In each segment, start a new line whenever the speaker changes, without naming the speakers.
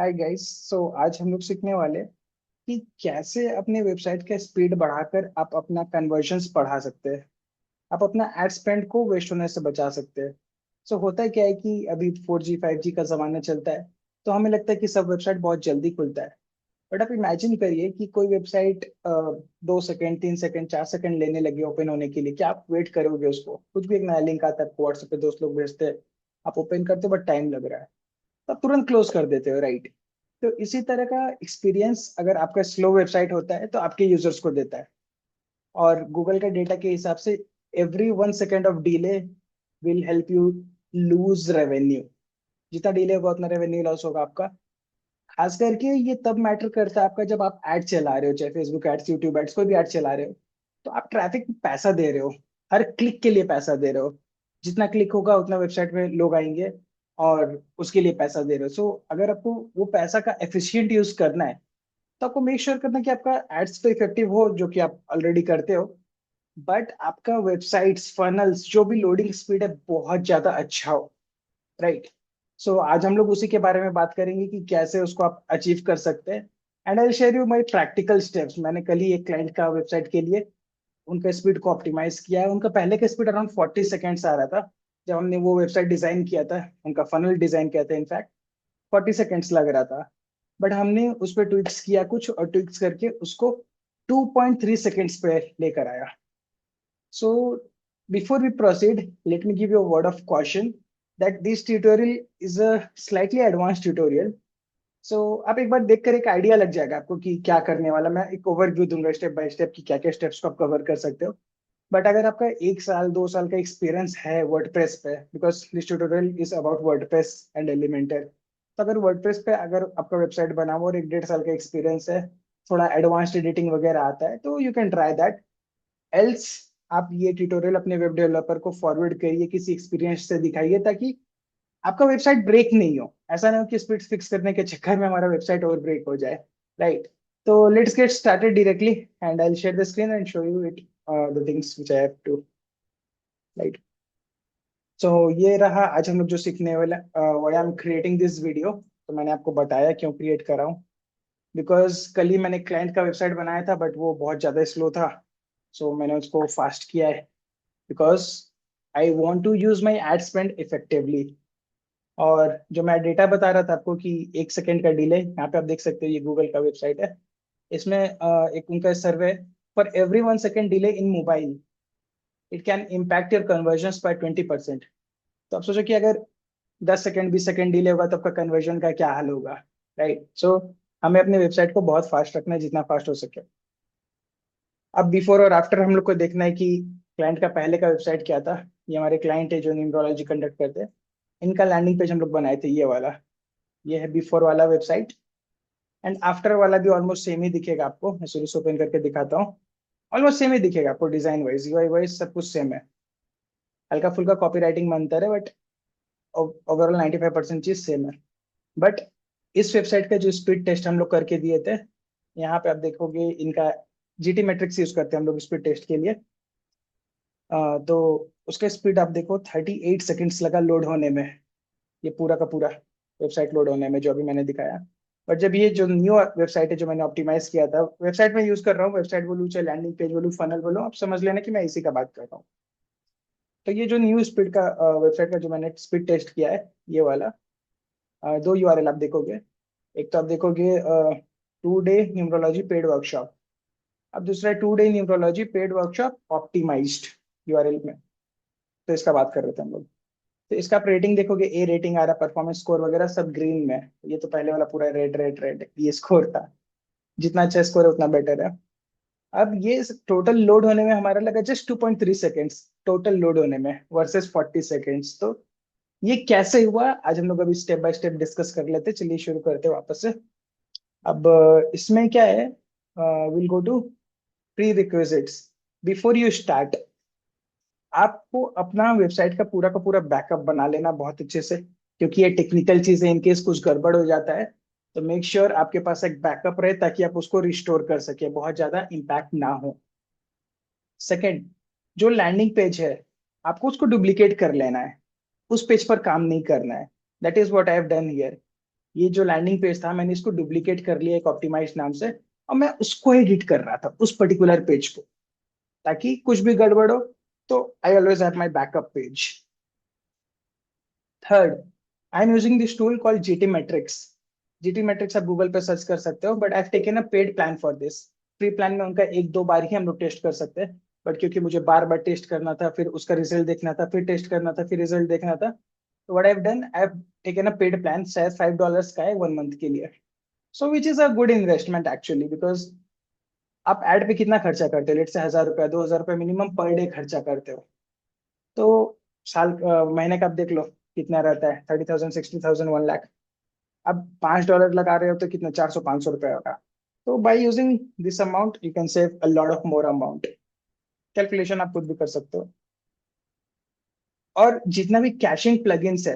Hi guys. आज हम लोग सीखने वाले हैं कि कैसे अपने वेबसाइट का स्पीड बढ़ाकर आप अपना कन्वर्जन्स बढ़ा सकते हैं। आप अपना एड स्पेंड को वेस्ट होने से बचा सकते हैं। होता है क्या है कि अभी 4G 5G का जमाना चलता है, तो हमें लगता है कि सब वेबसाइट बहुत जल्दी खुलता है। बट आप इमेजिन करिए कि कोई वेबसाइट 2 सेकंड 3 सेकंड 4 सेकंड लेने लगी ओपन होने के लिए। क्या आप वेट करोगे? उसको कुछ भी एक नया लिंक आता है आपको व्हाट्सएप पे, दोस्त लोग भेजते हैं, आप ओपन करते हो बट टाइम लग रहा है, तो आप तुरंत क्लोज कर देते हो, राइट? तो इसी तरह का एक्सपीरियंस अगर आपका स्लो वेबसाइट होता है तो आपके यूजर्स को देता है। और गूगल का डेटा के हिसाब से every 1 second of delay will help you lose revenue. जितना डिले होगा उतना रेवेन्यू लॉस होगा आपका। खास करके ये तब मैटर करता है आपका जब आप एड चला रहे हो, चाहे फेसबुक एड्स, यूट्यूब एड्स, कोई भी एड चला रहे हो, तो आप ट्रैफिक में पैसा दे रहे हो। हर क्लिक के लिए पैसा दे रहे हो। जितना क्लिक होगा उतना वेबसाइट में लोग आएंगे और उसके लिए पैसा दे रहे हो। अगर आपको वो पैसा का एफिशिएंट यूज करना है, तो आपको मेक श्योर करना कि आपका एड्स तो इफेक्टिव हो, जो कि आप ऑलरेडी करते हो। बट आपका वेबसाइट्स फनल्स जो भी लोडिंग स्पीड है बहुत ज्यादा अच्छा हो, राइट? आज हम लोग उसी के बारे में बात करेंगे कि कैसे उसको आप अचीव कर सकते हैं। And I share you my practical steps. मैंने कल ही एक क्लाइंट का वेबसाइट के लिए उनका स्पीड को ऑप्टिमाइज किया है। उनका पहले का स्पीड अराउंड 40 सेकेंड्स आ रहा था जब हमने वो वेबसाइट डिजाइन किया था, उनका फनल डिजाइन किया था। इनफैक्ट 40 सेकेंड्स लग रहा था, बट हमने उस पर ट्विक्स किया कुछ, और ट्विक्स करके उसको 2.3 सेकेंड्स पे लेकर आया। So, before we proceed, let me give you a word of caution that this tutorial is a slightly advanced tutorial. आप एक बार देखकर एक आइडिया लग जाएगा आपको कि क्या करने वाला। मैं एक ओवरव्यू दूंगा स्टेप बाय स्टेप कि क्या क्या स्टेप्स को आप कवर कर सकते हो। बट अगर आपका 1 साल 2 साल का एक्सपीरियंस है वर्डप्रेस पे, because this tutorial is about WordPress and Elementor, तो अगर वर्डप्रेस पे अगर आपका वेबसाइट बना हुआ और 1 1.5 साल का एक्सपीरियंस है, थोड़ा एडवांस्ड एडिटिंग वगैरह आता है, तो you can try that. Else आप ये ट्यूटोरियल अपने वेब डेवलपर को फॉरवर्ड करिए, किसी एक्सपीरियंस से दिखाइए, ताकि आपका वेबसाइट ब्रेक नहीं हो। ऐसा ना हो कि स्पीड फिक्स करने के चक्कर में हमारा वेबसाइट और ब्रेक हो जाए, राइट? तो let's get started directly and I will share the screen and show you it, the things which I have to, right? ये रहा आज हम लोग जो सीखने वाला। Why I am creating this video, तो मैंने आपको बताया क्यों क्रिएट कर रहा हूँ। बिकॉज कल ही मैंने क्लाइंट का वेबसाइट बनाया था बट वो बहुत ज्यादा स्लो था। मैंने उसको फास्ट किया है because I want to use my ad spend effectively. और जो मैं डेटा बता रहा था आपको कि 1 सेकेंड का डिले, यहाँ पे आप देख सकते हो, ये गूगल का वेबसाइट है। इसमें एक उनका survey, for every 1 second delay in mobile it can impact your conversion by 20%। तो आप सोचो कि अगर 10 सेकेंड 20 सेकेंड डिले होगा तो आपका कन्वर्जन का क्या हाल होगा, राइट? हमें अपने वेबसाइट को बहुत फास्ट रखना है, जितना फास्ट हो सके। अब बिफोर और आफ्टर हम लोग को देखना है कि क्लाइंट का पहले का वेबसाइट क्या था। ये हमारे क्लाइंट है जो न्यूमरोलॉजी कंडक्ट करते हैं। इनका लैंडिंग पेज हम लोग बनाए थे, ये वाला। ये है बिफोर वाला वेबसाइट। एंड आफ्टर वाला भी ऑलमोस्ट सेम ही दिखेगा आपको। मैं शुरू से ओपन करके दिखाता हूँ। ऑलमोस्ट सेम ही दिखेगा आपको, डिजाइन वाइज, यूआई वाइज सब कुछ सेम है। हल्का फुल्का कॉपी राइटिंग में अंतर है, बट ओवरऑल 95% चीज सेम है। बट इस वेबसाइट का जो स्पीड टेस्ट हम लोग करके दिए थे, यहाँ पे आप देखोगे इनका जीटी मैट्रिक्स यूज करते हैं हम लोग स्पीड टेस्ट के लिए। तो उसका स्पीड आप देखो, 38 सेकेंड्स लगा लोड होने में। ये पूरा का पूरा वेबसाइट लोड होने में जो अभी मैंने दिखाया। बट जब ये जो न्यू वेबसाइट है जो मैंने ऑप्टिमाइज किया था, वेबसाइट में यूज कर रहा हूँ, वेबसाइट बोलूँ चाहे लैंडिंग पेज बोलूँ फनल बोलूँ, आप समझ लेना कि मैं इसी का बात कर रहा हूँ। तो ये जो न्यू स्पीड का वेबसाइट का जो मैंने स्पीड टेस्ट किया है, ये वाला, दो यूआरएल आप देखोगे। एक तो आप देखोगे 2 डे न्यूमरोलॉजी पेड वर्कशॉप। अब दूसरा है 2 day numerology paid workshop optimized, URL में। तो इसका बात कर रहे थे हम लोग। तो इसका आप रेटिंग देखोगे, ए रेटिंग आ रहा, परफॉर्मेंस स्कोर वगैरह सब ग्रीन में। ये तो पहले वाला पूरा रेड रेड रेड ये स्कोर था। जितना अच्छा स्कोर है उतना बेटर है। अब ये टोटल लोड होने में हमारा लगा जस्ट 2.3 सेकेंड्स, टोटल लोड होने में वर्सेस 40 सेकेंड्स। तो ये कैसे हुआ, आज हम लोग अभी स्टेप बाय स्टेप डिस्कस कर लेते हैं। चलिए शुरू करते हैं वापस से। अब इसमें क्या है, will go to prerequisites. Before you start, आपको अपना वेबसाइट का पूरा बैकअप बना लेना बहुत अच्छे से, क्योंकि ये टेक्निकल चीज है। इनकेस कुछ गड़बड़ हो जाता है तो मेक श्योर आपके पास एक बैकअप रहे, ताकि आप उसको रिस्टोर कर सके, बहुत ज्यादा इम्पैक्ट ना हो। सेकंड, जो लैंडिंग पेज है, आपको उसको डुप्लीकेट कर लेना है। उस पेज पर काम नहीं करना है। That is what I have done here. ये जो लैंडिंग पेज था मैंने इसको डुप्लीकेट कर लिया एक ऑप्टिमाइज नाम से, और मैं उसको एडिट कर रहा था उस पर्टिकुलर पेज को, ताकि कुछ भी गड़बड़ हो तो I always have my backup page. Third, I am using this tool called GT matrix. GT matrix आप गूगल पे सर्च कर सकते हो, but I have taken a paid plan for this. Free plan में उनका एक दो बार ही हम लोग टेस्ट कर सकते हैं, बट क्योंकि मुझे बार बार टेस्ट करना था, फिर उसका रिजल्ट देखना था, फिर टेस्ट करना था, फिर रिजल्ट देखना था, तो what I have done, I have taken a paid plan, शायद $5 का है 1 मंथ के लिए। So which is a good investment actually, because आप एड पे कितना खर्चा करते हो, लेट से 1,000 रुपया 2,000 रुपया मिनिमम पर डे खर्चा करते हो। तो महीने का आप देख लो कितना रहता है, 30,000 60,000 1 लाख। अब $5 लगा रहे हो तो कितना, 400 500 रुपये होगा। तो by using this amount you can save a lot of more amount. Calculation आप खुद भी कर सकते हो। और जितना भी कैशिंग प्लगइन्स है,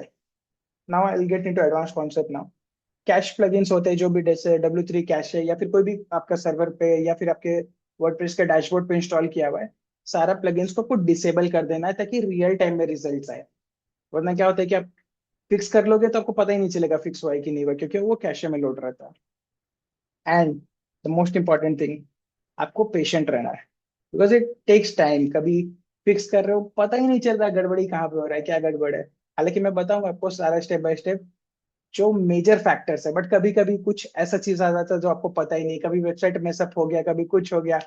now I will get into advance concept now. Cash plugins होते हैं जो भी, जैसे W3 कैश है, या फिर कोई भी आपका सर्वर पे या फिर आपके वर्डप्रेस के डैशबोर्ड पे इंस्टॉल किया हुआ है, सारा प्लगइन्स को आपको डिसेबल कर देना है ताकि रियल टाइम में रिजल्ट्स आए। वरना क्या होता है कि आप फिक्स कर लोगे तो आपको पता ही नहीं चलेगा फिक्स हुआ है कि नहीं हुआ, क्योंकि वो कैशे में लोड रहता है। And the most important thing, आपको पेशेंट रहना है, बिकॉज इट टेक्स टाइम। कभी फिक्स कर रहे हो पता ही नहीं चल रहा गड़बड़ी कहाँ पे हो रहा है, क्या गड़बड़ है। हालांकि मैं बताऊंगा आपको सारा स्टेप बाय स्टेप जो मेजर फैक्टर्स है, बट कभी कभी कुछ ऐसा चीज आ जाता है जो आपको पता ही नहीं, कभी वेबसाइट मैसअप हो गया, कभी कुछ हो गया।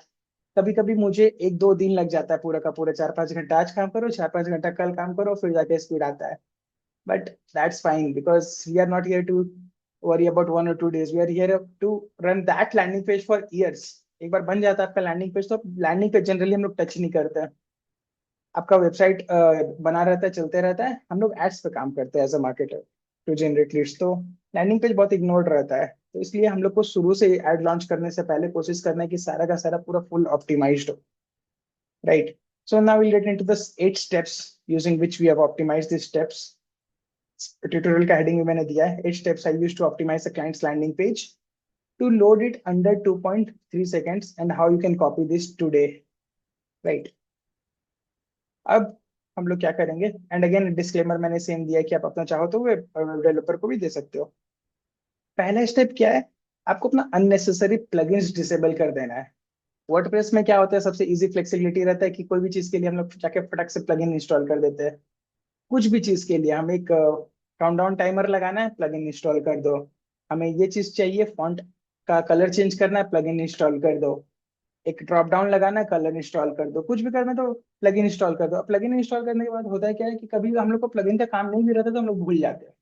कभी कभी मुझे 1 2 दिन लग जाता है, पूरा का पूरा 4 5 घंटा आज काम करो, 4 5 घंटा कल काम करो, फिर जाके स्पीड आता है। But that's fine because we are not here to worry about 1 or 2 days. We are here to run that landing page for years. एक बार बन जाता है आपका लैंडिंग पेज, तो लैंडिंग पेज जनरली हम लोग टच नहीं करते हैं। आपका वेबसाइट बना रहता है, चलते रहता है, हम लोग एड्स पे काम करते हैं as a marketer to generate leads. तो लैंडिंग पेज बहुत इग्नोर्ड रहता है, तो इसलिए हम लोग को शुरू से एड लॉन्च करने से पहले कोशिश करना है कि सारा का सारा पूरा फुल ऑप्टिमाइज्ड हो, right. So now we'll get into the 8 steps using which we have optimized these steps. Tutorial का हेडिंग भी मैंने दिया है, 8 steps I use to optimize a client's landing page to load it under 2.3 seconds and how you can copy this today, right? अब हम लोग क्या करेंगे, एंड अगेन डिस्क्लेमर मैंने सेम दिया है कि आप अपना चाहो तो वेब डेवलपर को भी दे सकते हो। पहला स्टेप क्या है, आपको अपना अननेसेसरी प्लगइन्स डिसेबल कर देना है। वर्डप्रेस में क्या होता है, सबसे इजी फ्लेक्सिबिलिटी रहता है कि कोई भी चीज के लिए हम लोग जाके फटक से प्लगइन इंस्टॉल कर देते हैं। कुछ भी चीज के लिए हम एक काउंटडाउन टाइमर लगाना है, प्लगइन इंस्टॉल कर दो। हमें ये चीज चाहिए, फॉन्ट का कलर चेंज करना है, प्लगइन इंस्टॉल कर दो। एक ड्रॉप डाउन लगाना है, कलर इंस्टॉल कर दो। कुछ भी करना है तो प्लगइन इंस्टॉल कर दो। अब प्लगइन इंस्टॉल करने के बाद होता है क्या है कि कभी हम लोग को प्लगइन का काम नहीं भी रहता तो हम लोग भूल जाते हैं।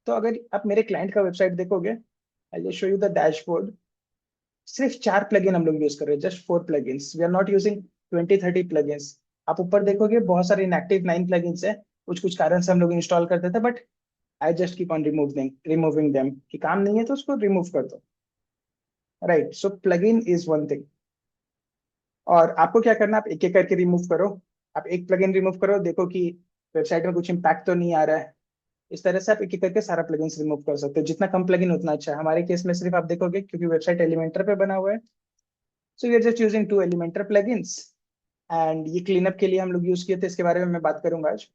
तो अगर आप मेरे क्लाइंट का वेबसाइट देखोगे, I just show you the dashboard. सिर्फ 4 प्लगइन हम लोग यूज कर रहे हैं, just 4 plugins, we are not using 20 30 plugins. आप ऊपर देखोगे बहुत सारे इनएक्टिव 9 प्लगइन्स है, कुछ कुछ कारण से हम लोग इंस्टॉल करते थे, but I just keep on removing them, कि काम नहीं है तो उसको रिमूव कर दो, right. So plugin is one thing. और आपको क्या करना है, आप एक एक करके रिमूव करो। आप एक प्लगइन रिमूव करो, देखो कि वेबसाइट में कुछ इम्पैक्ट तो नहीं आ रहा है। इस तरह से आप एक एक करके सारा प्लगइन्स रिमूव कर सकते हो। जितना कम प्लगइन उतना अच्छा है। हमारे केस में सिर्फ आप देखोगे क्योंकि वेबसाइट एलिमेंटर पे बना हुआ है, so we are just using 2 Elementor plugins. And ये क्लीनअप के लिए हम लोग यूज किए थे, इसके बारे में मैं बात करूंगा आज।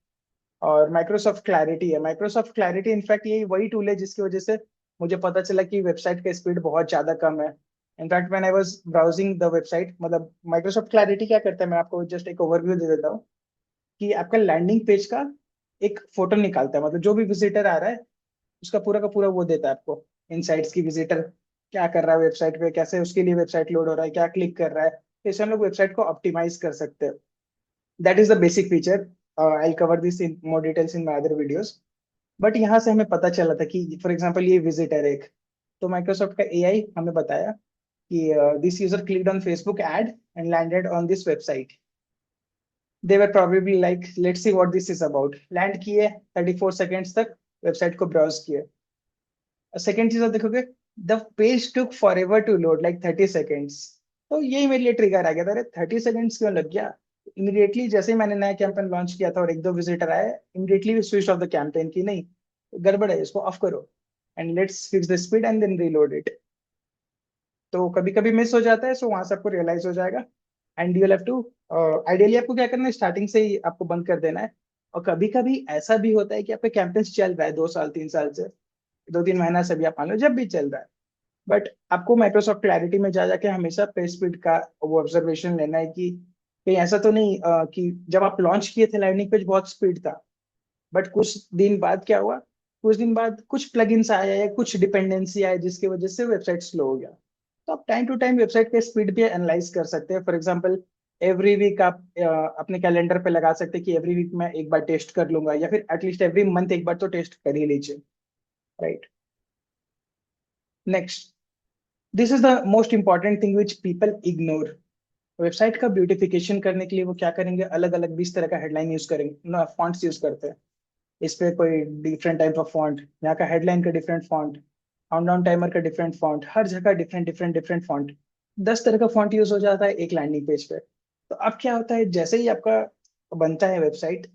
और माइक्रोसॉफ्ट क्लैरिटी है। माइक्रोसॉफ्ट क्लैरिटी इनफैक्ट ये वही टूल है जिसकी वजह से मुझे पता चला कि वेबसाइट का स्पीड बहुत ज्यादा कम है। In fact when I was browsing the website, मतलब माइक्रोसॉफ्ट क्लैरिटी क्या करता है, मैं आपको जस्ट एक ओवरव्यू दे देता हूँ कि आपका लैंडिंग पेज का एक फोटो निकालता है, मतलब जो भी विजिटर आ रहा है उसका पूरा का पूरा वो देता है आपको इनसाइट्स की, विजिटर क्या कर रहा है वेबसाइट पे, कैसे उसके लिए वेबसाइट लोड हो रहा है, क्या क्लिक कर रहा है। तो इससे हम लोग वेबसाइट को ऑप्टिमाइज कर सकते हैं। That is the basic feature. I cover this in more details in my other videos. But यहाँ से हमें पता चला था कि फॉर एग्जाम्पल ये विजिटर एक, तो माइक्रोसॉफ्ट का एआई हमें बताया कि this user clicked on Facebook ad and landed on this website. They were probably like let's see what this is about, land किए 34 सेकेंड्स तक वेबसाइट को ब्राउज किए। सेकेंड चीज आप देखोगे, the page took forever to load like 30 seconds. तो यही मेरे लिए ट्रिगर आ गया था, अरे 30 सेकेंड्स क्यों लग गया। इमीडिएटली जैसे ही मैंने नया कैंपेन लॉन्च किया था और एक दो विजिटर आए, immediately switch off the campaign की नहीं, गड़बड़ है, इसको ऑफ करो and let's fix the speed and then reload it. तो कभी कभी मिस हो जाता है, सो वहां से आपको रियलाइज हो जाएगा। And you have to, ideally आपको क्या करना है, स्टार्टिंग से ही आपको बंद कर देना है। और कभी कभी ऐसा भी होता है कि आपका कैंपेन चल रहा है 2 साल 3 साल से, 2-3 महीना से भी आप मान लो, जब भी चल रहा है। बट आपको माइक्रोसॉफ्ट क्लैरिटी में जा जाके हमेशा पेज स्पीड का वो ऑब्जर्वेशन लेना है कि कहीं ऐसा तो नहीं कि जब आप लॉन्च किए थे लैंडिंग पेज बहुत स्पीड था, बट कुछ दिन बाद क्या हुआ, कुछ दिन बाद कुछ प्लगइन्स आया या कुछ डिपेंडेंसी आया जिसकी वजह से वेबसाइट स्लो हो गया। तो आप टाइम टू टाइम वेबसाइट के स्पीड भी एनालाइज कर सकते हैं। फॉर एग्जांपल एवरी वीक आप अपने कैलेंडर पे लगा सकते हैं कि एवरी वीक मैं एक बार टेस्ट कर लूंगा, या फिर एटलीस्ट एवरी मंथ एक बार तो टेस्ट कर ही लीजिए। Right. Next, this is the most important thing which people ignore. Website का ब्यूटिफिकेशन करने के लिए वो क्या करेंगे, अलग अलग 20 तरह का हेडलाइन यूज करेंगे ना, फॉन्ट्स यूज करते हैं। इस पे कोई डिफरेंट टाइप ऑफ फॉन्ट, यहाँ का हेडलाइन का डिफरेंट फॉन्ट, काउंटडाउन टाइमर का डिफरेंट फॉन्ट, हर जगह डिफरेंट डिफरेंट डिफरेंट फॉन्ट। 10 तरह का फॉन्ट यूज हो जाता है एक लैंडिंग पेज पे। तो अब क्या होता है, जैसे ही आपका बनता है वेबसाइट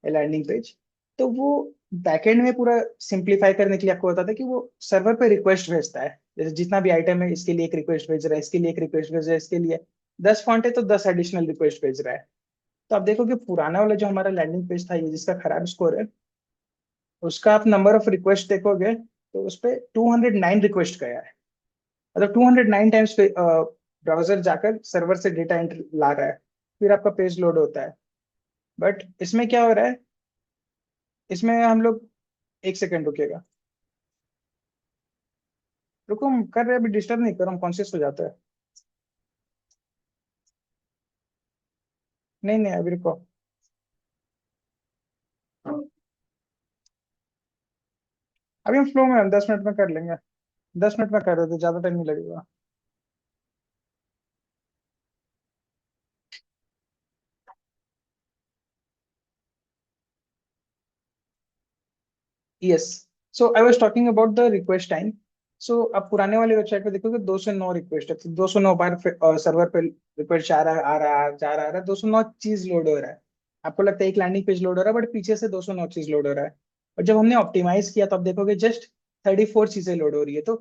लैंडिंग पेज, तो वो बैकएंड में पूरा सिंप्लीफाई करने के लिए आपको बताता है कि वो सर्वर पे रिक्वेस्ट भेजता है। जैसे जितना भी आइटम है इसके लिए एक रिक्वेस्ट भेज रहा है, इसके लिए एक रिक्वेस्ट भेज रहा है, इसके लिए 10 फॉन्ट है तो 10 एडिशनल रिक्वेस्ट भेज रहा है। तो आप देखो कि पुराना वाला जो हमारा लैंडिंग पेज था, ये जिसका खराब स्कोर है, उसका आप नंबर ऑफ रिक्वेस्ट देखोगे तो उस पे 209 रिक्वेस्ट गया है। मतलब 209 टाइम्स ब्राउजर जाकर सर्वर से डेटा एंटर ला रहा है, फिर आपका पेज लोड होता है। बट इसमें क्या हो रहा है, इसमें हम लोग, एक सेकंड रुकेगा, रुको, हम कर रहे हैं, अभी डिस्टर्ब नहीं करो, हम कॉन्शियस हो जाता है। नहीं नहीं, अभी रुको। अभी हम फ्लो में हैं, 10 मिनट में कर लेंगे। 10 मिनट में कर रहे थे, ज्यादा टाइम नहीं लगेगा। Yes. So I was talking about the request time. सो आप पुराने वाले वेबसाइट पे देखोगे 209 रिक्वेस्ट है, तो 209 बार सर्वर पे रिक्वेस्ट जा रहा है, आ रहा है, जा रहा है, 209 चीज लोड हो रहा है। आपको लगता है एक लैंडिंग पेज लोड हो रहा है, बट पीछे से 209 चीज लोड हो रहा है। और जब हमने ऑप्टिमाइज किया तो आप देखोगे जस्ट 34 चीजें लोड हो रही है। तो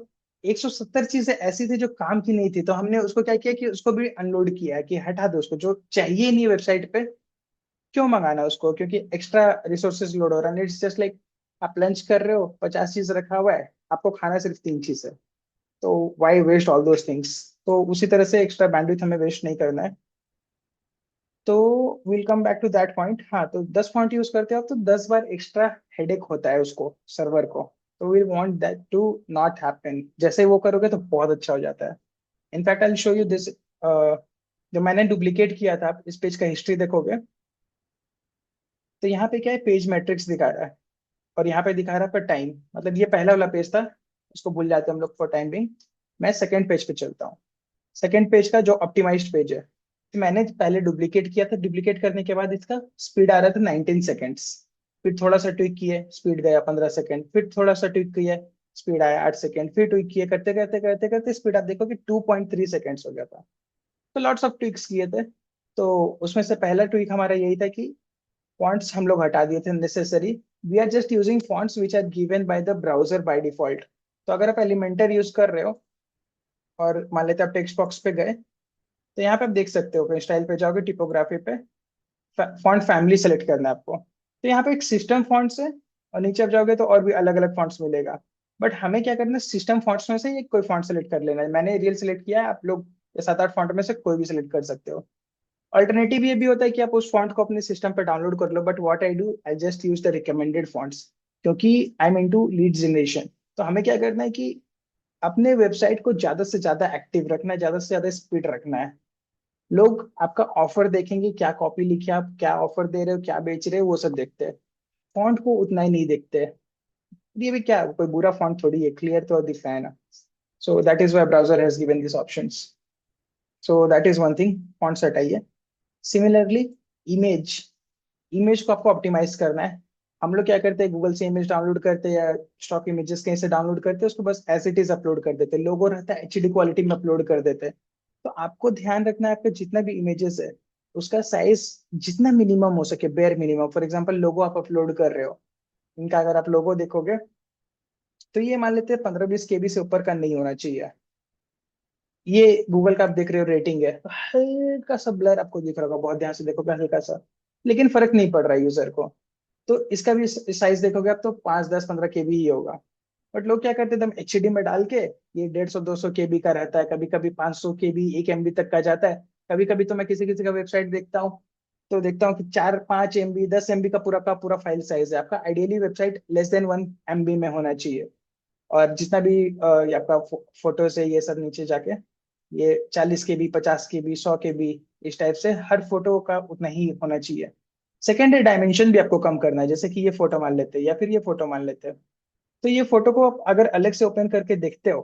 170 चीजें ऐसी थी जो काम की नहीं थी, तो हमने उसको क्या किया कि उसको भी अनलोड किया है कि हटा दो उसको, जो चाहिए नहीं वेबसाइट पे, क्यों मंगाना उसको, क्योंकि एक्स्ट्रा रिसोर्सेज लोड हो रहा है। इट्स जस्ट लाइक आप लंच कर रहे हो, 50 चीज रखा हुआ है, आपको खाना सिर्फ 3 चीज है, तो why waste all those things. तो उसी तरह से एक्स्ट्रा बैंडविड्थ हमें वेस्ट नहीं करना है। तो will come back to that point. हाँ, तो 10 पॉइंट यूज करते हो आप तो 10 बार एक्स्ट्रा हेडेक होता है उसको, सर्वर को। तो we want that to not happen. जैसे ही वो करोगे तो बहुत अच्छा हो जाता है। In fact I show you this. जो मैंने डुप्लीकेट किया था, आप इस पेज का हिस्ट्री देखोगे तो यहाँ पे क्या है, पेज मैट्रिक्स दिखा रहा है, और यहाँ पे दिखा रहा है पर टाइम। मतलब ये पहला वाला पेज था, उसको भूल जाते हैं हम लोग फॉर टाइम बिंग। मैं सेकंड पेज पे चलता हूँ। सेकंड पेज का जो ऑप्टिमाइज्ड पेज है, तो मैंने पहले डुप्लीकेट किया था। डुप्लीकेट करने के बाद इसका स्पीड आ रहा था 19 सेकेंड्स। फिर थोड़ा सा ट्विक किए, स्पीड गया 15 सेकेंड, फिर थोड़ा सा ट्विक किया, स्पीड आया 8 सेकेंड, फिर ट्विक किए, करते करते करते करते स्पीड आप देखो कि 2.3 सेकेंड्स हो गया था। तो लॉट्स ऑफ ट्विक्स किए थे। तो उसमें से पहला ट्विक हमारा यही था कि फॉन्ट्स हम लोग हटा दिए थे necessary. We are just using fonts which are given by the browser by default. तो अगर आप एलिमेंटर यूज कर रहे हो और मान लेते हैं आप टेक्स्ट बॉक्स पे गए, तो यहाँ पे आप देख सकते हो, कहीं स्टाइल पे जाओगे, टिपोग्राफी पे फॉन्ट फैमिली सेलेक्ट करना है आपको। तो यहाँ पे एक सिस्टम फॉन्ट्स है, और नीचे आप जाओगे तो और भी अलग अलग फॉन्ट्स मिलेगा। बट हमें क्या करना है, सिस्टम फॉन्ट्स में से एक कोई फॉन्ट सेलेक्ट कर लेना है। मैंने रियल सेलेक्ट किया है, आप लोग ये 7-8 फॉन्ट में से कोई भी सिलेक्ट कर सकते हो। अल्टरनेटिव ये भी होता है कि आप उस फॉन्ट को अपने सिस्टम पर डाउनलोड कर लो, but what I do, I just use the recommended fonts, क्योंकि I am into lead generation. तो हमें क्या करना है कि अपने वेबसाइट को ज्यादा से ज्यादा एक्टिव रखना है, ज्यादा से ज्यादा स्पीड रखना है। लोग आपका ऑफर देखेंगे, क्या कॉपी लिखे, आप क्या ऑफर दे रहे हो, क्या बेच रहे हो, वो सब देखते हैं। फॉन्ट को उतना ही नहीं देखते। ये भी क्या, कोई बुरा फॉन्ट थोड़ी है, क्लियर तो दिख रहा है ना। So that is why browser has given this options. So that is one thing, font हटाइए। सिमिलरली, इमेज, इमेज को आपको ऑप्टिमाइज करना है। हम लोग क्या करते हैं, गूगल से इमेज डाउनलोड करते हैं या स्टॉक इमेजेस कहीं से डाउनलोड करते हैं, उसको बस एज इट इज अपलोड कर देते हैं। लोगो रहता है एचडी क्वालिटी में अपलोड कर देते हैं। तो आपको ध्यान रखना है, आपका जितना भी इमेजेस है उसका साइज जितना मिनिमम हो सके, बेयर मिनिमम। फॉर एग्जाम्पल लोगो आप अपलोड कर रहे हो, इनका अगर आप लोगो देखोगे तो ये मान लेते हैं 15-20 KB से ऊपर का नहीं होना चाहिए। ये गूगल का आप देख रहे हो रेटिंग है, तो हल्का सा ब्लर आपको दिख रहा होगा, बहुत ध्यान से देखोगे हल्का सा, लेकिन फर्क नहीं पड़ रहा है यूजर को। तो इसका भी साइज देखोगे आप तो 5, 10, 15 KB ही होगा। बट लोग क्या करते हैं एकदम एचडी में डाल के, ये 150-200 KB का रहता है, कभी कभी 500 KB 1 MB तक का जाता है। कभी कभी तो मैं किसी किसी का वेबसाइट देखता हूँ, तो देखता हूँ कि 4-5 MB 10 MB का पूरा फाइल साइज है। आपका ideally website less than 1 MB में होना चाहिए। और जितना भी ये आपका फोटोज है ये सब नीचे जाके, ये 40 KB 50 KB 100 KB, इस टाइप से हर फोटो का उतना ही होना चाहिए। सेकेंडरी डायमेंशन भी आपको कम करना है, जैसे कि ये फोटो मान लेते हैं या फिर ये फोटो मान लेते हैं। तो ये फोटो को आप अगर अलग से ओपन करके देखते हो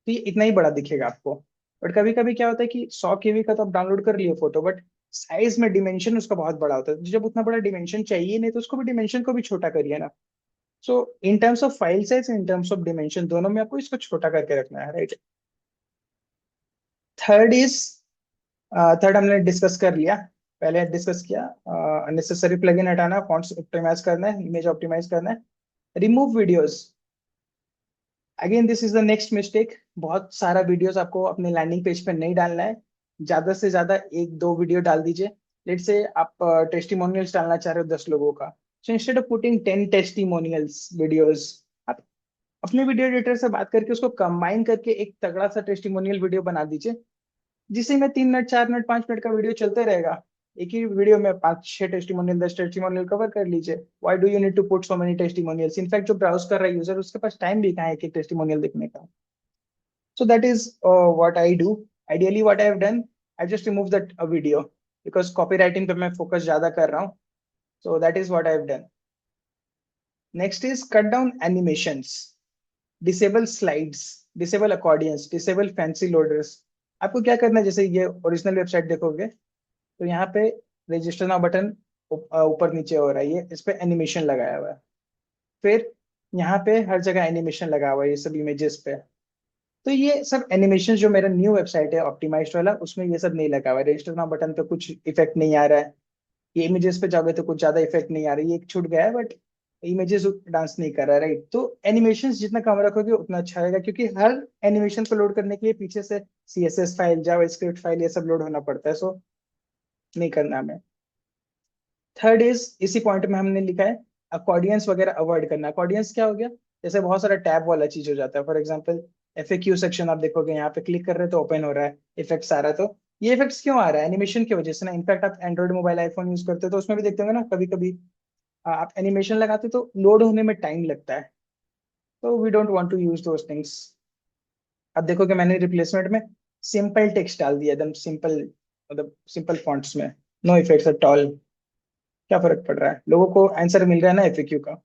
तो ये इतना ही बड़ा दिखेगा आपको। बट कभी कभी क्या होता है कि 100 KB का तो आप डाउनलोड कर लिए फोटो, बट साइज में डिमेंशन उसका बहुत बड़ा होता है। जब उतना बड़ा डिमेंशन चाहिए नहीं तो उसको भी डिमेंशन को भी छोटा करिए ना। So in terms of file size, in terms of dimension, दोनों में आपको इसको छोटा करके रखना है, राइट। थर्ड इज, थर्ड हमने डिस्कस कर लिया, पहले डिस्कस किया। अननेसेसरी प्लगइन हटाना, फॉन्ट्स ऑप्टिमाइज करना है, इमेज ऑप्टिमाइज करना है, remove videos. Again this is the next mistake. बहुत सारा वीडियोस आपको अपने लैंडिंग पेज पे नहीं डालना है। ज्यादा से ज्यादा 1-2 वीडियो डाल दीजिए। लेट से आप टेस्टिमोनियल्स डालना चाह रहे हो 10 लोगों का, so instead of putting 10 testimonials videos, आप अपने वीडियो एडिटर से बात करके उसको कंबाइन करके एक तगड़ा सा टेस्टिमोनियल वीडियो बना दीजिए, जिससे में 3 मिनट 4 मिनट 5 मिनट का वीडियो चलते रहेगा। एक ही वीडियो में 5-6 टेस्टिमोनियल 10 टेस्टिमोनियल कवर कर लीजिए। Why do you need to put so many testimonials? In fact जो ब्राउज कर रहा है यूजर, उसके पास टाइम भी कहाँ है एक एक टेस्टिमोनियल देखने का। So that is what I do. Ideally what I have done, I just remove that video, because copy writing पे मैं फोकस ज्यादा कर रहा हूँ। So that is what I have done. Next is cut down animations, disable slides, disable accordions, disable fancy loaders. आपको क्या करना है, जैसे ये ओरिजिनल वेबसाइट देखोगे तो यहाँ पे रजिस्टर नाउ बटन ऊपर नीचे हो रहा है, ये इस पे एनिमेशन लगाया हुआ है। फिर यहाँ पे हर जगह एनिमेशन लगा हुआ है, ये सब इमेजेस पे। तो ये सब एनिमेशन जो मेरा न्यू वेबसाइट है ऑप्टिमाइज्ड वाला, उसमें ये सब नहीं लगा हुआ है। रजिस्टर नाउ बटन पे कुछ इफेक्ट नहीं आ रहा है, ये इमेजेस पे जाओगे तो कुछ ज्यादा इफेक्ट नहीं आ रहा है, ये एक छूट गया है, बट इमेजेस डांस नहीं कर रहा है, राइट। तो एनिमेशन जितना कम रखोगे उतना अच्छा रहेगा, क्योंकि हर एनिमेशन को लोड करने के लिए पीछे से CSS फाइल, जावास्क्रिप्ट फाइल, ये सब लोड होना पड़ता है। सो नहीं करना हमें। थर्ड इज, इसी पॉइंट में हमने लिखा है अकॉर्डियंस वगैरह अवॉइड करना। अकॉर्डियंस क्या हो गया, जैसे बहुत सारा टैब वाला चीज हो जाता है। फॉर एग्जांपल FAQ सेक्शन आप देखोगे, यहाँ पे क्लिक कर रहे हो तो ओपन हो रहा है, इफेक्ट्स आ रहा है। तो ये इफेक्ट्स क्यों आ रहा है? एनिमेशन की वजह से ना। इनफैक्ट आप एंड्रॉइड मोबाइल आईफोन यूज करते हो तो उसमें भी देखते होंगे ना, कभी कभी आप एनिमेशन लगाते हो तो लोड होने में टाइम लगता है। तो we don't want to use those things. अब देखो कि मैंने रिप्लेसमेंट में सिंपल टेक्स्ट डाल दिया, एकदम सिंपल, मतलब सिंपल फॉन्ट्स में, नो इफेक्ट्स एट ऑल। क्या फर्क पड़ रहा है, लोगों को आंसर मिल रहा है ना FAQ का।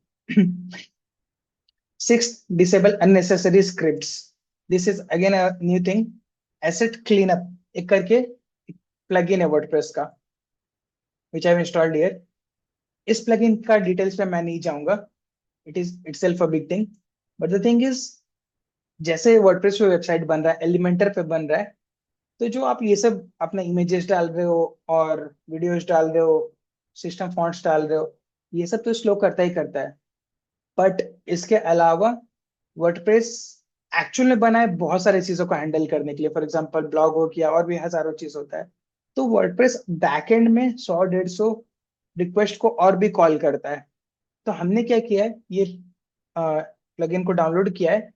Six, disable unnecessary scripts. This is again a new thing, asset cleanup एक करके प्लगइन है वर्डप्रेस का, विच आई हैव इंस्टॉल्ड हियर। इस प्लगइन का डिटेल्स में मैं नहीं जाऊंगा, it is itself a big thing. But the thing is, जैसे वर्डप्रेस पे वेबसाइट बन रहा है, एलिमेंटर पे बन रहा है, तो जो आप ये सब अपना इमेजेस डाल रहे हो और वीडियोस डाल रहे हो, सिस्टम फॉन्ट्स डाल रहे हो, ये सब तो स्लो करता ही करता है। बट इसके अलावा वर्डप्रेस एक्चुअल में बना है बहुत सारी चीजों को हैंडल करने के लिए। फॉर एग्जांपल ब्लॉग हो गया, और भी हजारों चीज होता है। तो वर्डप्रेस बैकएंड में 100-150 रिक्वेस्ट को और भी कॉल करता है। तो हमने क्या किया है, ये प्लगइन को डाउनलोड किया है,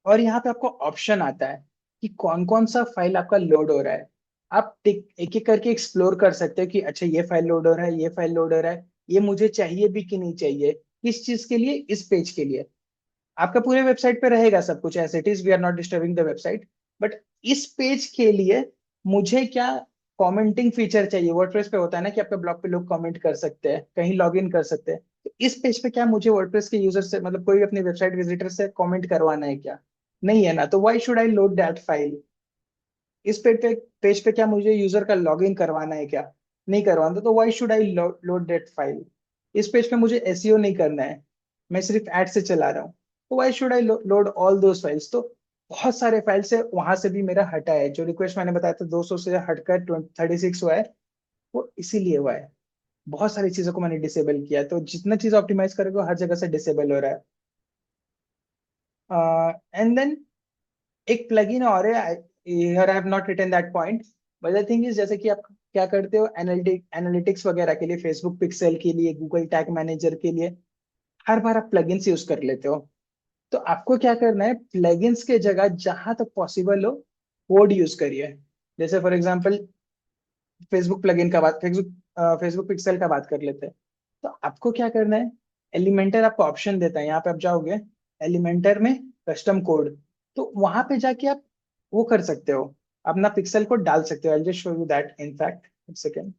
और यहाँ पे आपको ऑप्शन आता है कि कौन कौन सा फाइल आपका लोड हो रहा है। आप एक एक करके एक्सप्लोर कर सकते हो कि अच्छा ये फाइल लोड हो रहा है, ये फाइल लोड हो रहा है, ये मुझे चाहिए भी कि नहीं चाहिए, किस चीज के लिए, इस पेज के लिए। आपका पूरे वेबसाइट पे रहेगा सब कुछ as it is, we are not disturbing the website. But इस पेज के लिए मुझे क्या कमेंटिंग फीचर चाहिए। वर्डप्रेस पे होता है ना कि आपके ब्लॉग पे लोग कमेंट कर सकते हैं, कहीं लॉग इन कर सकते हैं। तो इस पेज पे क्या मुझे वर्डप्रेस के यूजर से, मतलब कोई भी अपनी वेबसाइट विजिटर से कमेंट करवाना है क्या? नहीं है ना, तो why should I load that file? इस पेज पे क्या मुझे यूजर का लॉग इन करवाना है क्या? नहीं करवाना, तो why should I load that file? इस पेज पे मुझे SEO नहीं करना है, मैं सिर्फ एड से चला रहा हूँ, तो why should I load all those files? तो बहुत सारे फाइल्स है, वहां से भी मेरा हटा है। जो रिक्वेस्ट मैंने बताया था 200 से हटकर 36 हुआ है, वो इसीलिए हुआ है। बहुत सारी चीजों को मैंने डिसेबल किया है। तो जितना चीज ऑप्टिमाइज करोगे हर जगह से डिसेबल हो रहा है। एंड देन एक प्लगइन और है, here I have not written that point. But the thing is, जैसे कि आप क्या करते हो एनालिटिक्स वगैरह के लिए, फेसबुक पिक्सेल के लिए, गूगल टैग मैनेजर के लिए, हर बार आप प्लगइन्स यूज कर लेते हो। तो आपको क्या करना है, प्लगइन्स के जगह जहां तक पॉसिबल हो कोड यूज करिए। जैसे फॉर एग्जांपल फेसबुक प्लगइन का बात, फेसबुक पिक्सेल का बात कर लेते हैं। तो आपको क्या करना है, एलिमेंटर आपको ऑप्शन देता है, यहाँ पे आप जाओगे एलिमेंटर में कस्टम कोड, तो वहां पे जाके आप वो कर सकते हो, अपना पिक्सल कोड डाल सकते हो। आई just show you that in fact, एक सेकेंड।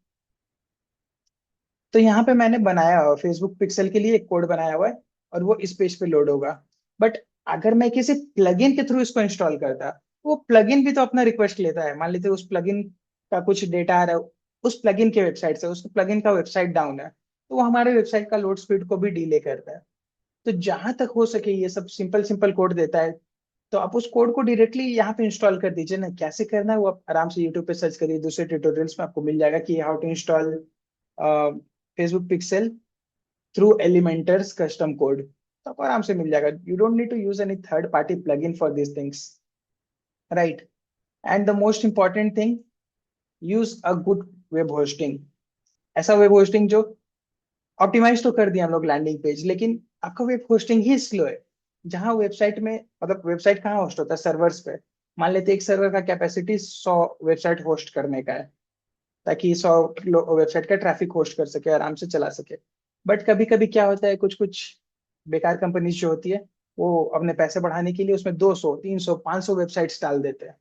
तो यहाँ पे मैंने बनाया हुआ फेसबुक पिक्सल के लिए एक कोड बनाया हुआ है, और वो इस पेज पे लोड होगा। बट अगर मैं किसी प्लगइन के थ्रू इसको इंस्टॉल करता, वो प्लगइन भी तो अपना रिक्वेस्ट लेता है। मान लीजिए उस प्लगइन का कुछ डेटा आ रहा है उस प्लगइन के वेबसाइट से, उस प्लगइन का वेबसाइट डाउन है, तो वो हमारे वेबसाइट का लोड स्पीड को भी डिले करता है। तो जहां तक हो सके ये सब सिंपल सिंपल कोड देता है, तो आप उस कोड को डायरेक्टली यहाँ पे इंस्टॉल कर दीजिए ना। कैसे करना है वो आप आराम से यूट्यूब पे सर्च करिए, दूसरे ट्यूटोरियल्स में आपको मिल जाएगा कि how to install Facebook pixel through Elementor's custom code. तो आपको आराम से मिल जाएगा। You don't need to use any third party plugin for this things, right. And the most important thing, use a good web hosting. ऐसा web hosting जो optimise तो कर दिया हम लोग लैंडिंग पेज, लेकिन आपका वेब होस्टिंग ही स्लो है। जहां वेबसाइट में, मतलब वेबसाइट कहाँ होस्ट होता है, सर्वर्स पे। मान लेते हैं एक सर्वर का कैपेसिटी 100 वेबसाइट होस्ट करने का है, ताकि 100 वेबसाइट का ट्रैफिक होस्ट कर सके, आराम से चला सके। बट कभी कभी क्या होता है, कुछ कुछ बेकार कंपनीज जो होती है, वो अपने पैसे बढ़ाने के लिए उसमें 200 300 500 वेबसाइट्स डाल देते हैं।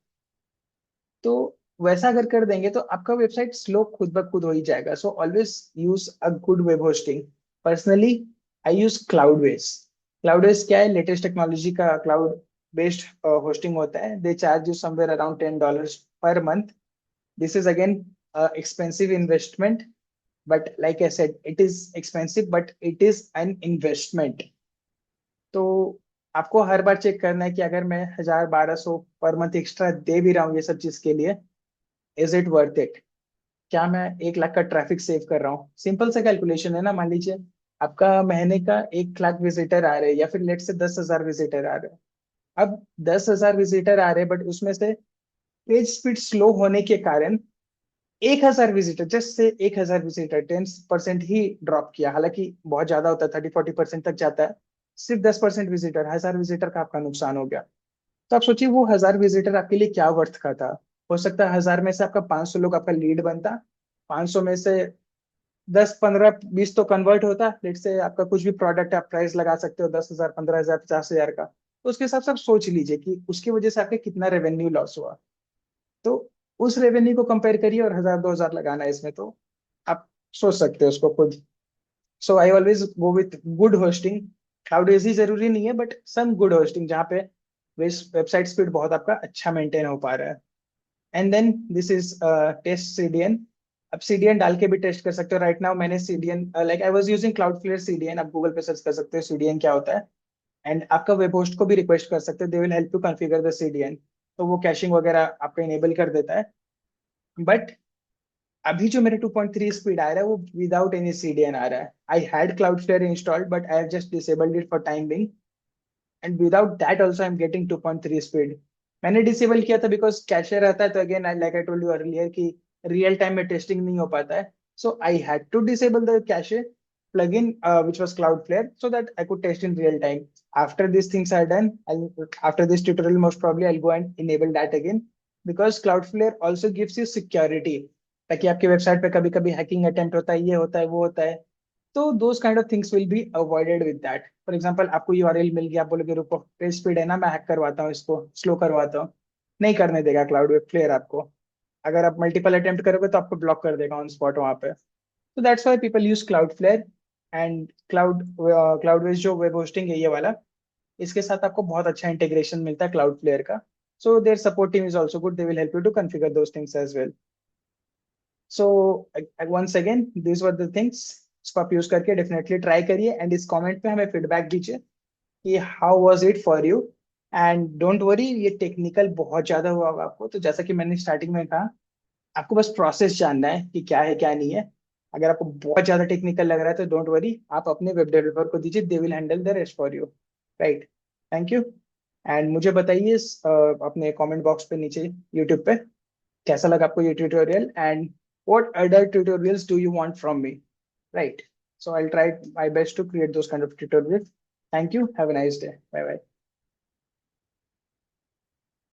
तो वैसा अगर कर देंगे तो आपका वेबसाइट स्लो खुद ब खुद हो ही जाएगा। So always use a good web hosting. Personally I use Cloudways. Cloudways क्या है, लेटेस्ट टेक्नोलॉजी का क्लाउड बेस्ड होस्टिंग होता है। They charge you somewhere around $10 per month. This is again expensive investment, but like I said, it is expensive, but it is an investment. तो आपको हर बार check करना है कि अगर मैं 1000 1200 पर मंथ एक्स्ट्रा दे भी रहा हूँ ये सब चीज के लिए, इज इट वर्थ इट? क्या मैं 1 लाख का ट्रैफिक सेव कर रहा हूँ? सिंपल सा कैलकुलेशन है ना। मान लीजिए आपका महीने का 1 लाख विजिटर आ रहे हैं, या फिर लेट से 10,000 विजिटर आ रहे हैं। अब 10,000 विजिटर आ रहे हैं, बट उसमें से पेज स्पीड स्लो होने के कारण 1,000 विजिटर, जस्ट से 1,000 विजिटर 10% ही ड्रॉप किया। हालांकि बहुत ज्यादा होता है, 30 40% तक जाता है। सिर्फ 10% विजिटर, 1,000 विजिटर का आपका नुकसान हो गया। तो आप सोचिए वो 1,000 विजिटर आपके लिए क्या वर्थ का था। हो सकता है 1,000 में से आपका 500 लोग आपका लीड बनता, 500 में से 10 15 20 तो कन्वर्ट होता। लेट से आपका कुछ भी प्रोडक्ट आप प्राइस लगा सकते हो, 10,000 15,000 50,000 का, तो उसके हिसाब से आप सोच लीजिए कि उसकी वजह से आपका कितना रेवेन्यू लॉस हुआ। तो उस रेवेन्यू को कंपेयर करिए, और 1,000 2,000 लगाना है इसमें, तो आप सोच सकते हो उसको खुद। So I always go with good hosting. Cloud एसी जरूरी नहीं है, बट सम गुड होस्टिंग जहाँ पे वेबसाइट स्पीड बहुत आपका अच्छा मेंटेन हो पा रहा है। And then this is test CDN. अब सीडीएन डाल के भी टेस्ट कर सकते हो। राइट नाउ मैंने CDN, like I was using Cloudflare CDN. आप गूगल पे सर्च कर सकते हो सीडीएन क्या होता है, एंड आपका वेब होस्ट को भी रिक्वेस्ट कर सकते हो, दे will help you configure the CDN. तो वो कैशिंग वगैरह आपका इनेबल कर देता है। बट अभी जो मेरे 2.3 स्पीड आ रहा है वो विदाउट एनी सीडीएन आ रहा है। I had Cloudflare installed, but I have just disabled it for time being, and without that also I am getting 2.3 speed. मैंने डिसेबल किया था बिकॉज कैशे रहता है, तो again I like I told you earlier कि real time में testing नहीं हो पाता है। So I had to disable the cache plugin, which was Cloudflare, so that I could test in real time. After these things are done, after this tutorial, most probably I'll go and enable that again, because Cloudflare also gives you security, ताकि आपके website पे कभी कभी hacking attempt होता है, ये होता है वो होता है। तो those kind of things will be avoided with that. For example आपको यूआरएल मिल गया, आप बोलोगे रुको पेज स्पीड है ना, मैं हैक करवाता हूँ इसको, स्लो करवाता हूँ। नहीं करने देगा क्लाउड वेब फ्लेयर आपको। अगर आप मल्टीपल अटेम्प्ट करोगे तो आपको ब्लॉक कर देगा ऑन स्पॉट वहां पे। तो that's why people use Cloudflare. And Cloudways जो वेब होस्टिंग है ये वाला, इसके साथ आपको बहुत अच्छा इंटीग्रेशन मिलता है क्लाउड फ्लेयर का। So their support team is also good, they will help you to configure those things as well. So once again this were the things. इसको आप यूज करके डेफिनेटली ट्राई करिए, एंड इस comment पे हमें feedback दीजिए कि how was it for you. And don't worry, ये टेक्निकल बहुत ज्यादा हुआ होगा आपको, तो जैसा कि मैंने स्टार्टिंग में कहा, आपको बस प्रोसेस जानना है कि क्या है क्या नहीं है। अगर आपको बहुत ज्यादा टेक्निकल लग रहा है तो डोंट वरी, आप अपने वेब डेवलपर को दीजिए, they will handle the rest for you, right. Thank you. And मुझे बताइए अपने कमेंट बॉक्स पे नीचे यूट्यूब पे कैसा लगा आपको ये tutorial, and what other tutorials do you want from me, right? So I'll try my best to create those kind of tutorials. Thank you, have a nice day, bye bye.